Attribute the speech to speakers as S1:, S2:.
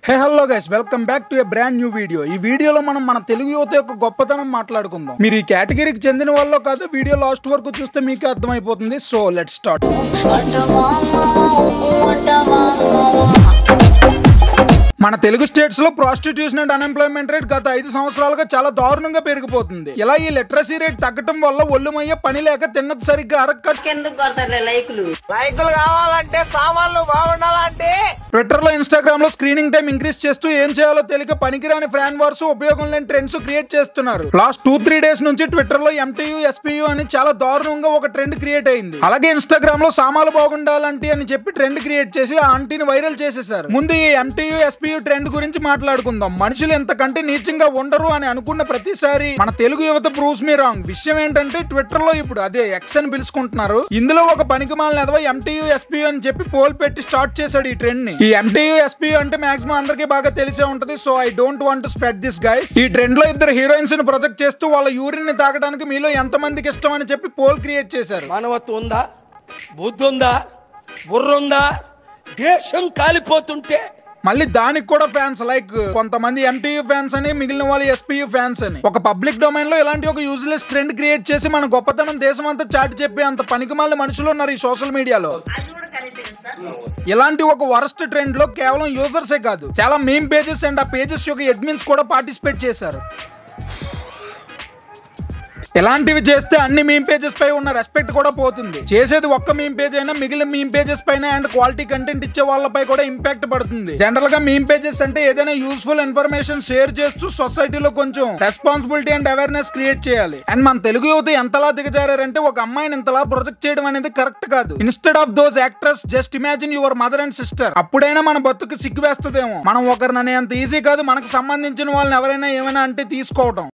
S1: Hey hello guys, welcome back to A brand new video. ఈ వీడియోలో మనం మన తెలుగు యువత యొక్క గొప్పతనం మాట్లాడుకుందాం. మీరు ఈ కేటగిరీకి చెందిన వాళ్ళో కాదు, వీడియో లాస్ట్ వరకు చూస్తే మీకే అర్థమైపోతుంది. So let's start. మన తెలుగు స్టేట్స్ లో ప్రాస్టిట్యూషన్ అండ్ అన్ఎంప్లాయ్మెంట్ రేట్ గత 5 సంవత్సరాలుగా చాలా దారుణంగా పెరిగిపోతుంది. ఇలా ఈ లిటరసీ రేట్ తగ్గడం వల్ల ఒళ్ళుమయ్యే పని లేక తిన్నది సరిగ్గా
S2: లైకులు కావాలంటే సామాన్లు బాగుండాలంటే
S1: ట్విట్టర్ లో, ఇన్స్టాగ్రామ్ లో స్క్రీనింగ్ టైం ఇంక్రీజ్ చేస్తూ ఏం చేయాలో తెలియక పనికిరాని ఫ్యాన్ వార్స్, ఉపయోగం లేని ట్రెండ్స్ క్రియేట్ చేస్తున్నారు. లాస్ట్ 2-3 డేస్ నుంచి ట్విట్టర్ లో MTU SPU అని చాలా దారుణంగా ఒక ట్రెండ్ క్రియేట్ అయింది. అలాగే ఇన్స్టాగ్రామ్ లో సామాన్లు బాగుండాలంటే అని చెప్పి ట్రెండ్ క్రియేట్ చేసి ఆ ఆంటీని వైరల్ చేసేసారు. ముందు ఈ MTU SPU ట్రెండ్ గురించి మాట్లాడుకుందాం. మనుషులు ఎంతకంటే నీచంగా ఉండరు అని అనుకున్న ప్రతిసారి మన తెలుగు యువత ప్రూవ్స్ మీ రాంగ్. విషయం ఏంటంటే ట్విట్టర్ లో ఇప్పుడు అదే X అని పిలుచుకుంటున్నారు. ఇందులో ఒక పనికిమాలిన ఎదవ MTU SPU అని చెప్పి పోల్ పెట్టి స్టార్ట్ చేశాడు ఈ ట్రెండ్ ని. ఈ MTU SPU అంటే మాక్సిమం అందరికీ బాగా తెలిసే ఉంటది. So I don't want to spread this guys. ఈ ట్రెండ్ లో 2 హీరోయిన్స్ ని ప్రొజెక్ట్ చేస్తూ వాళ్ళ యూరిన్ ని తాగడానికి మీలో ఎంత మందికి ఇష్టం అని చెప్పి పోల్ క్రియేట్ చేశారు.
S2: మానవత్వం ఉందా, బుద్ధి ఉందా, బుర్ర ఉందా? దేశం కాలిపోతుంటే
S1: మళ్ళీ దానికి కూడా ఫ్యాన్స్, లైక్ కొంతమంది MTU ఫ్యాన్స్ అని, మిగిలిన వాళ్ళు SPU ఫ్యాన్స్ అని. ఒక పబ్లిక్ డొమైన్ లో ఇలాంటి ఒక యూజ్లెస్ ట్రెండ్ క్రియేట్ చేసి మన గొప్పతనం దేశం అంతా చాటి చెప్పి అంత పనికిమాలిన మనుషులు ఉన్నారు ఈ సోషల్ మీడియాలో. ఇలాంటి ఒక వరస్ట్ ట్రెండ్ లో కేవలం యూజర్సే కాదు, చాలా మీమ్ పేజెస్ అండ్ ఆ పేజెస్ యొక్క అడ్మిన్స్ కూడా పార్టిసిపేట్ చేశారు. ఇలాంటివి చేస్తే అన్ని మీమ్ పేజెస్ పై ఉన్న రెస్పెక్ట్ కూడా పోతుంది. చేసేది ఒక్క మీమ్ పేజ్ అయినా మిగిలిన మీమ్ పేజెస్ పైన అండ్ క్వాలిటీ కంటెంట్ ఇచ్చే వాళ్ళపై కూడా ఇంపాక్ట్ పడుతుంది. జనరల్ గా మీమ్ పేజెస్ అంటే ఏదైనా యూస్ఫుల్ ఇన్ఫర్మేషన్ షేర్ చేస్తూ సొసైటీలో కొంచెం రెస్పాన్సిబిలిటీ అండ్ అవేర్నెస్ క్రియేట్ చేయాలి. అండ్ మన తెలుగు యువత ఎంతలా దిగజారంటే ఒక అమ్మాయిని ఇంతలా ప్రొజెక్ట్ చేయడం అనేది కరెక్ట్ కాదు. Instead of those actress, just imagine your mother and sister. అప్పుడైనా మన బతుకు సిగ్గు వేస్తుందేమో. మనం ఒకరిని అంత ఈజీ కాదు మనకు సంబంధించిన వాళ్ళని ఎవరైనా ఏమైనా అంటే తీసుకోవటం.